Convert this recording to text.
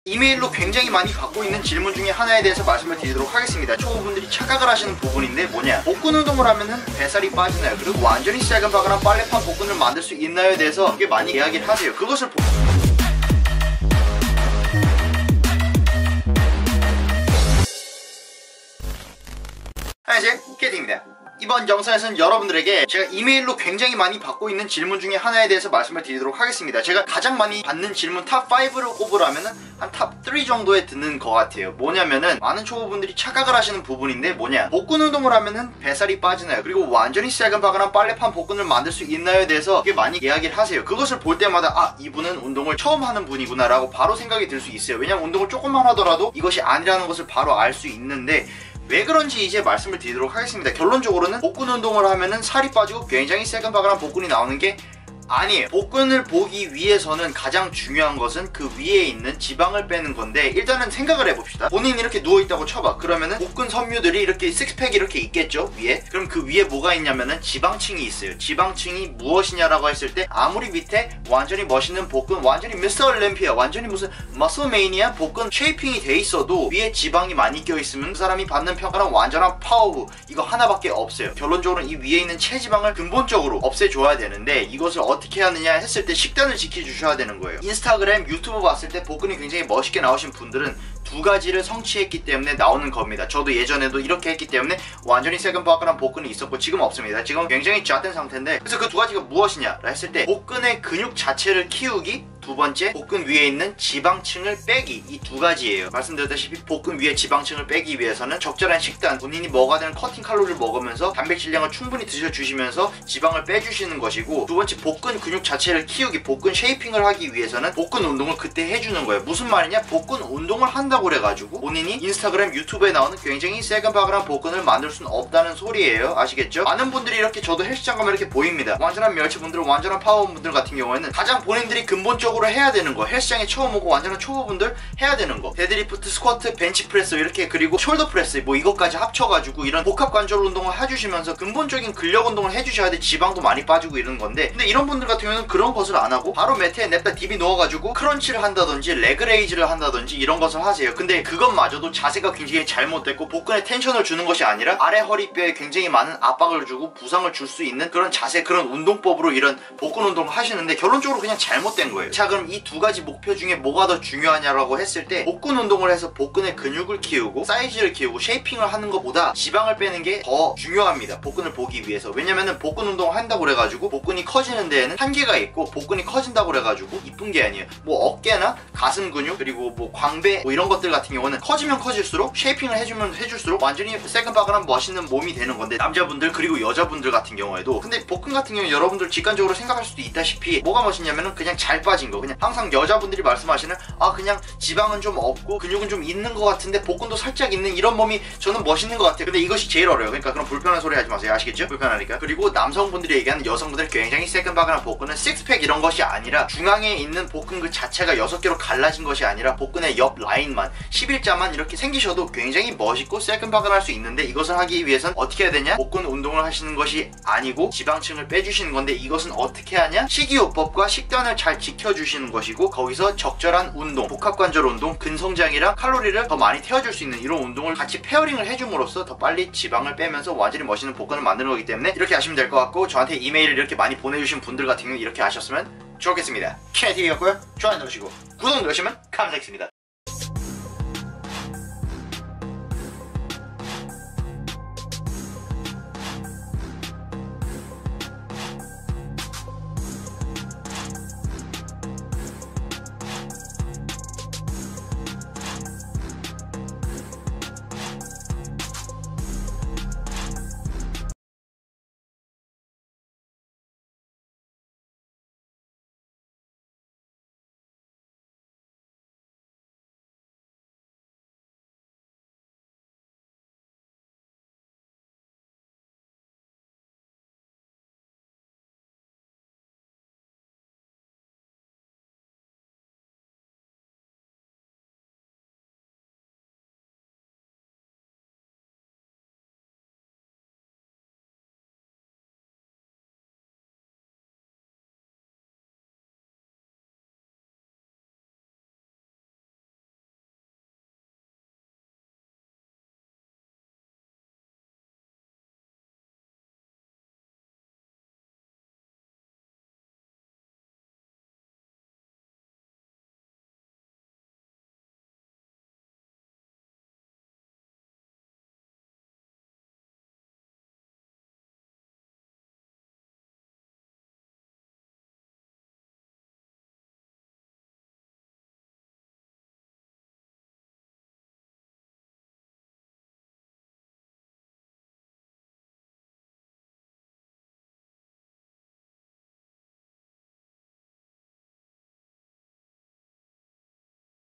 이메일로 굉장히 많이 받고 있는 질문 중에 하나에 대해서 말씀을 드리도록 하겠습니다. 초보분들이 착각을 하시는 부분인데 뭐냐, 복근 운동을 하면은 뱃살이 빠지나요? 그리고 완전히 새근바근한 빨래판 복근을 만들 수 있나요에 대해서 되게 많이 이야기를 하세요. 그것을 안녕하세요, 캐디입니다. 이번 영상에서는 여러분들에게 제가 이메일로 굉장히 많이 받고 있는 질문 중에 하나에 대해서 말씀을 드리도록 하겠습니다. 제가 가장 많이 받는 질문 탑5를 꼽으라면은 한 탑3 정도에 드는 것 같아요. 뭐냐면은 많은 초보분들이 착각을 하시는 부분인데 뭐냐, 복근 운동을 하면은 뱃살이 빠지나요? 그리고 완전히 새근바근한 빨래판 복근을 만들 수 있나요에 대해서 되게 많이 이야기를 하세요. 그것을 볼 때마다 아, 이분은 운동을 처음 하는 분이구나 라고 바로 생각이 들 수 있어요. 왜냐면 운동을 조금만 하더라도 이것이 아니라는 것을 바로 알 수 있는데 왜 그런지 이제 말씀을 드리도록 하겠습니다. 결론적으로는 복근 운동을 하면은 살이 빠지고 굉장히 새근바근한 복근이 나오는 게 아니에요. 복근을 보기 위해서는 가장 중요한 것은 그 위에 있는 지방을 빼는 건데, 일단은 생각을 해봅시다. 본인이 이렇게 누워있다고 쳐봐. 그러면은 복근 섬유들이 이렇게 식스팩이 이렇게 있겠죠, 위에. 그럼 그 위에 뭐가 있냐면은 지방층이 있어요. 지방층이 무엇이냐라고 했을 때 아무리 밑에 완전히 멋있는 복근, 완전히 미스터 올림피아, 완전히 무슨 머슬메이니아 복근 쉐이핑이 돼 있어도 위에 지방이 많이 껴있으면 그 사람이 받는 평가는 완전한 파워후, 이거 하나밖에 없어요. 결론적으로 이 위에 있는 체지방을 근본적으로 없애줘야 되는데, 이것을 어떻게 하느냐 했을 때 식단을 지켜주셔야 되는 거예요. 인스타그램, 유튜브 봤을 때 복근이 굉장히 멋있게 나오신 분들은 두 가지를 성취했기 때문에 나오는 겁니다. 저도 예전에도 이렇게 했기 때문에 완전히 새근바근한 복근이 있었고 지금 없습니다. 지금 굉장히 얕은 상태인데, 그래서 그 두 가지가 무엇이냐 했을 때 복근의 근육 자체를 키우기, 두 번째 복근 위에 있는 지방층을 빼기, 이 두 가지예요. 말씀드렸다시피 복근 위에 지방층을 빼기 위해서는 적절한 식단, 본인이 먹어야 되는 커팅 칼로리를 먹으면서 단백질량을 충분히 드셔주시면서 지방을 빼주시는 것이고, 두 번째 복근 근육 자체를 키우기, 복근 쉐이핑을 하기 위해서는 복근 운동을 그때 해주는 거예요. 무슨 말이냐, 복근 운동을 한다고 그래가지고 본인이 인스타그램, 유튜브에 나오는 굉장히 새근바근한 복근을 만들 수는 없다는 소리예요. 아시겠죠? 많은 분들이 이렇게, 저도 헬스장 가면 이렇게 보입니다. 완전한 멸치분들, 완전한 파워분들 같은 경우에는 가장 본인들이 근본적으로 해야 되는 거, 헬스장에 처음 오고 완전한 초보분들 해야 되는 거, 데드리프트, 스쿼트, 벤치프레스 이렇게, 그리고 숄더 프레스 뭐 이것까지 합쳐가지고 이런 복합관절 운동을 해주시면서 근본적인 근력 운동을 해주셔야 돼. 지방도 많이 빠지고 이런 건데, 근데 이런 분들 같은 경우는 그런 것을 안 하고 바로 매트에 냅다 DB 넣어가지고 크런치를 한다든지 레그레이즈를 한다든지 이런 것을 하세요. 근데 그것마저도 자세가 굉장히 잘못됐고 복근에 텐션을 주는 것이 아니라 아래 허리뼈에 굉장히 많은 압박을 주고 부상을 줄 수 있는 그런 자세, 그런 운동법으로 이런 복근 운동을 하시는데 결론적으로 그냥 잘못된 거예요. 자, 그럼 이 두 가지 목표 중에 뭐가 더 중요하냐라고 했을 때, 복근 운동을 해서 복근의 근육을 키우고 사이즈를 키우고 쉐이핑을 하는 것보다 지방을 빼는 게 더 중요합니다. 복근을 보기 위해서. 왜냐면은 복근 운동을 한다고 그래가지고 복근이 커지는 데에는 한계가 있고, 복근이 커진다고 그래가지고 이쁜 게 아니에요. 뭐 어깨나 가슴 근육, 그리고 뭐 광배 뭐 이런 것들 같은 경우는 커지면 커질수록, 쉐이핑을 해주면 해줄수록 완전히 새근바근한 멋있는 몸이 되는 건데, 남자분들 그리고 여자분들 같은 경우에도. 근데 복근 같은 경우 여러분들 직관적으로 생각할 수도 있다시피 뭐가 멋있냐면은 그냥 잘 빠진 거, 그냥 항상 여자분들이 말씀하시는 아, 그냥 지방은 좀 없고 근육은 좀 있는 것 같은데 복근도 살짝 있는 이런 몸이 저는 멋있는 것 같아요. 근데 이것이 제일 어려워요. 그러니까 그런 불편한 소리 하지 마세요. 아시겠죠? 불편하니까. 그리고 남성분들이 얘기하는 여성분들이 굉장히 새근바근한 복근은 식스팩 이런 것이 아니라 중앙에 있는 복근 그 자체가 6개로 갈라진 것이 아니라 복근의 옆 라인만 11자만 이렇게 생기셔도 굉장히 멋있고 새근바근할 수 있는데, 이것을 하기 위해선 어떻게 해야 되냐, 복근 운동을 하시는 것이 아니고 지방층을 빼주시는 건데, 이것은 어떻게 하냐, 식이요법과 식단을 잘 지켜주시는 것이고, 거기서 적절한 운동, 복합관절 운동, 근성장이랑 칼로리를 더 많이 태워줄 수 있는 이런 운동을 같이 페어링을 해줌으로써 더 빨리 지방을 빼면서 완전히 멋있는 복근을 만드는 거기 때문에 이렇게 하시면 될 것 같고, 저한테 이메일을 이렇게 많이 보내주신 분들 같은 경우 이렇게 하셨으면 좋겠습니다. 캐디였고요. 좋아요 누르시고 구독 누르시면 감사하겠습니다.